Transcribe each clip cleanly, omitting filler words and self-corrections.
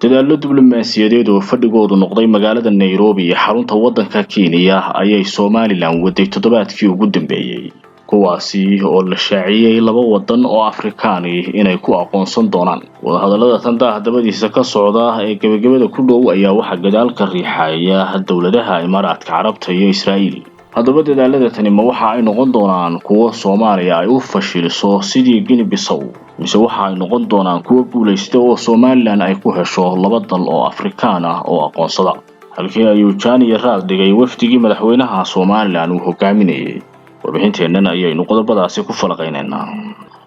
dadaallo diblomaasiyadeed oo fadhigoodu noqday magaalada Nairobi ee xarunta waddanka Kenya ayay Somaliland waday toddobaadkii ugu dambeeyay kuwaasi oo la shaaciyay laba waddan oo Afrikaan ah inay ku aqoonsan doonaan wadahadallada tanda dabadiisa ka socda ee gabagabada ku dhow ayaa waxa gadaal ka riixaya dawladaha Imaaraadka Carabta iyo Israa'iil haddaba dadaalada tani ma waxa ay noqon doonaan kuwa Soomaaliya ay u fashiliso sidii Guinea Bissau mise waxa ay noqon doonaan kuwa guulaysta oo Somaliland ay ku hesho laba dal oo Afrikaan ah oo aqoonsada halkii ayuu Jani Raad dhigay wafdigii madaxweynaha Somaliland uu hogaaminayay warbixinteennan ayaynu qodobadaasi ku falaqaynaynaa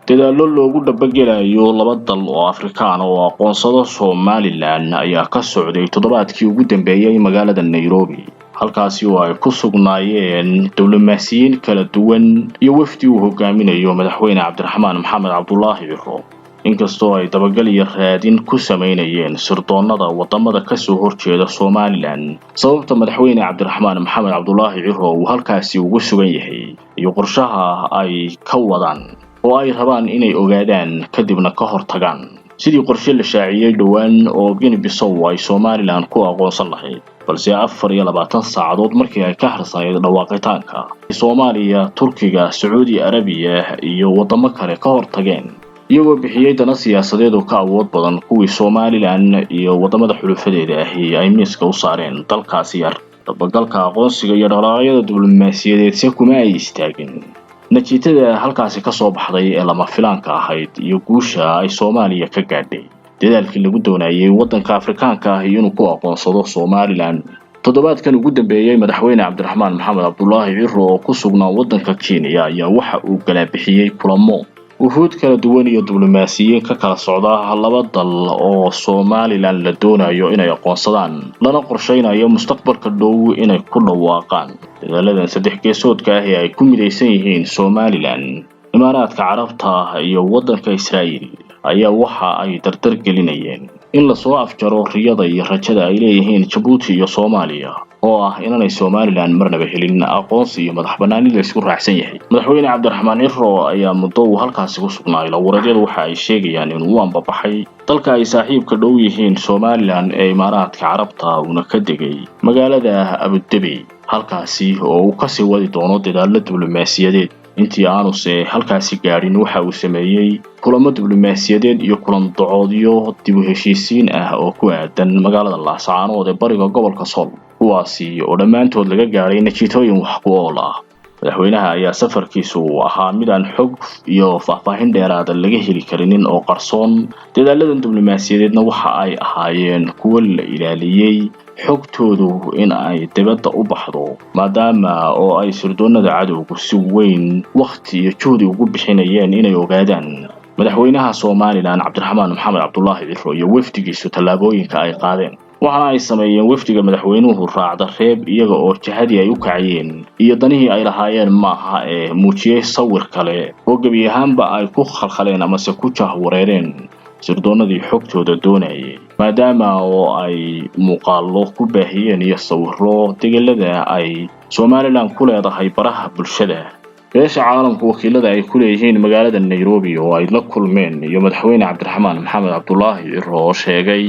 dadaallo loogu dabagelayo laba dal oo Afrikaan oo aqoonsada Somaliland ayaa ka socday toddobaadkii ugu dambeeyay magaalada Nairobi halkaasi oo ay ku sugnaayeen diblomaasiyiin kala duwan iyo wafdi uu hogaaminayo madaxweyne Cabdiraxmaan Maxamed Cabdullaahi Ciro inkastoo ay dabagal iyo raadin ku sameynayeen sirdoonada wadamada ka soo horjeeda Somaliland sababta madaxweyne Cabdiraxmaan Maxamed Cabdullaahi Ciro uu halkaasi ugu sugan yahay iyo qorshaha ay ka wadaan oo ay rabaan inay ogaadaan kadibna ka hortagaan sidii qorshe la shaaciyay dhawaan oo Guinea Bissau ay Somaliland ku aqoonsan lahayd balse 24 saacadood markii ay ka harsanayd dhawaaqitaanka Soomaaliya, Turkiga, Saudi Arabia iyo wadamo kale ka hortageen iyagoo bixiyay dana siyaasadeed oo ka awood badan kuwii Somaliland iyo wadamada xulufadeeda ah ay miiska u saareen dalkaasi yar dabagalka aqoonsiga iyo dhaqaaqyada diblomaasiyadeed si kuma ay istaagin natiijada halkaasi ka soo baxday ee lama filaanka ahayd iyo guusha ay Soomaaliya ka gaadhay dadaalkii lagu doonayay waddanka Afrikaanka ah inuu ku aqoonsado Somaliland toddobaadkan ugu dambeeyay madaxweyne Cabdiraxmaan Maxamed Cabdullaahi Ciro oo ku sugnaa waddanka Kenya ayaa waxa uu kala bixiyay kulamo wuxuud kala duwan iyo diblomaasiyiin ka kala socda laba dal oo Somaliland la doonayo inay aqoonsadaan lana qorsheynayo mustaqbalka dhow inay ku dhawaaqaan dadaaladan saddex geesoodka ah ee ay ku midaysan yihiin Somaliland Imaaraadka Carabta iyo waddanka Israa'iil ayaa waxa ay dardar gelinayeen in la soo afjaro riyada iyo rajada ay leeyihiin Djibouti iyo Soomaaliya oo ah inay Somaliland marnaba helin aqoonsi iyo madaxbannaani la isku raacsan yahay madaxweyne Cabdiraxmaan Ciro ayaa muddo halkaasi ku sugnaa wareegyadu waxa ay sheegayaan in uu anbabaxay dalka ay saaxiibka dhow yihiin Somaliland ee Imaaraadka Carabta una ka degay magaalada Abu Dhabi halkaasi oo uu ka sii wadi doono dadaallo diblomaasiyadeed intii aanu halkaasi gaarin waxa uu sameeyay kulamo diblomaasiyadeed iyo kulan docoodyo dib u heshiisiin ah oo ku aadan magaalada Laascaanood ee bariga gobolka Sool kuwaasi oo dhammaantood laga gaaray natiijooyin wax ku ool ah madaxweynaha ayaa safarkiisu ahaa mid aan xog iyo faahfaahin dheeraad ah laga heli karin oo qarsoon dadaaladan diblomaasiyadeedna waxa ay ahaayeen kuwo la ilaaliyay xogtoodu in ay dibadda u baxdo maadaama oo ay sirdoonada cadowgu si weyn waqti iyo juhdi ugu bixinayeen inay ogaadaan madaxweynaha Somaliland Cabdiraxmaan Maxamed Cabdullaahi Ciro iyo wafdigiisu tallaabooyinka ay qaadeen waxaana ay sameeyeen wafdiga madaxweynuhu raacda reeb iyaga oo jihadii ay u kacayeen iyo danihii ay lahaayeen maaha ee muujiyay sawir kale oo gabi ahaanba ay ku khalkhaleen ama se ku jahwareereen sirdoonadii xogtooda doonayay maadaama oo ay muuqaallo ku baahiyeen iyo sawirro degalada ay Somaliland ku leedahay baraha bulshada beesha caalamka wakiilada ay ku leeyihiin magaalada Nairobi oo ay la kulmeen iyo madaxweyne Cabdiraxmaan Maxamed Cabdullaahi Ciro oo sheegay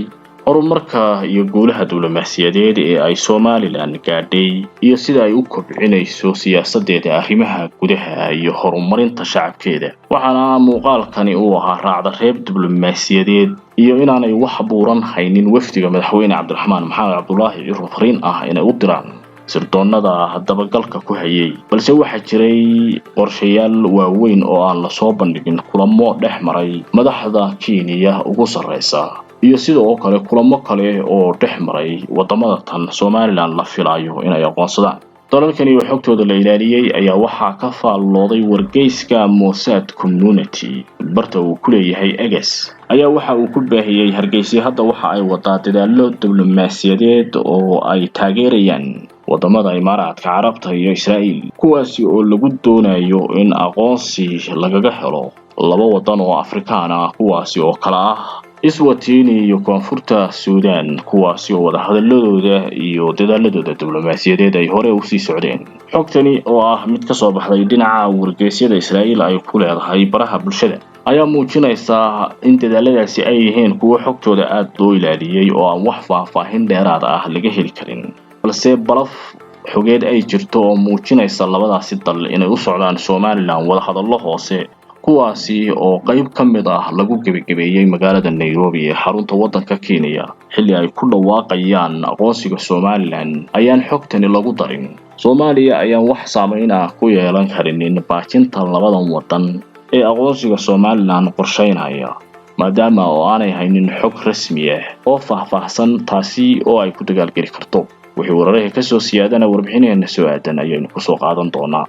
horumarka iyo guulaha diblomaasiyadeed ee ay Somaliland gaadhay iyo sida ay u kobcinayso siyaasadeeda arrimaha gudaha iyo horumarinta shacabkeeda waxaana muuqaalkani uu ahaa raacda reeb diblomaasiyadeed iyo inaanay wax buuran haynin wafdiga madaxweyne Cabdiraxmaan Maxamed Cabdullaahi Ciro fariin ah inay u diraan sirdoonada dabagalka ku hayay balse waxa jiray qorshayaal waaweyn oo aan la soo bandhigin kulamo dhex maray madaxda Kenya ugu sareysa iyo sidoo kale kulamo kale oo dhex maray wadamada tan Somaliland la filayo inay aqoonsadaan dalalkani oo xogtooda la ilaaliyay ayaa waxa ka faallooday wargeyska Mossad Community barta uu ku leeyahay Agas ayaa waxa uu ku baahiyay Hargeysa hadda waxa ay wadaa dadaallo diblomaasiyadeed oo ay taageerayaan wadamada Imaaraadka Carabta iyo Israa'iil kuwaasi oo lagu doonayo in aqoonsi lagaga helo laba wadan oo Afrikaan ah kuwaasi oo kala ah Eswatini iyo Koonfurta Suudaan kuwaasi oo wada hadalladooda iyo dadaaladooda diblomaasiyadeed ay hore u sii socdeen xogtani oo ah mid ka soo baxday dhinaca wargeysyada Israa'iil ay ku leedahay baraha bulshada ayaa muujinaysa in dadaaladaasi ay yihiin kuwo xogtooda aad loo ilaaliyay oo aan wax faahfaahin dheeraad ah laga heli karin balse balaf xogeed ay jirto oo muujinaysa labadaasi dal inay u socdaan Somaliland wada hadallo hoose kuwaasi oo qayb ka mid ah lagu gabagabeeyay magaalada Nairobi ee xarunta waddanka Kenya xilli ay ku dhawaaqayaan aqoonsiga Somaliland ayaan xogtani lagu darin Soomaaliya ayaan wax saameyn ah ku yeelan karin baajinta labadan waddan ee aqoonsiga Somaliland qorsheynaya maadaama oo aanay haynin xog rasmi ah oo faahfaahsan taasi oo ay ku dagaalgeli karto wixii wararka ka soo siyaadana warbixinaheena soo aadan ayaynu ku soo qaadan doonaa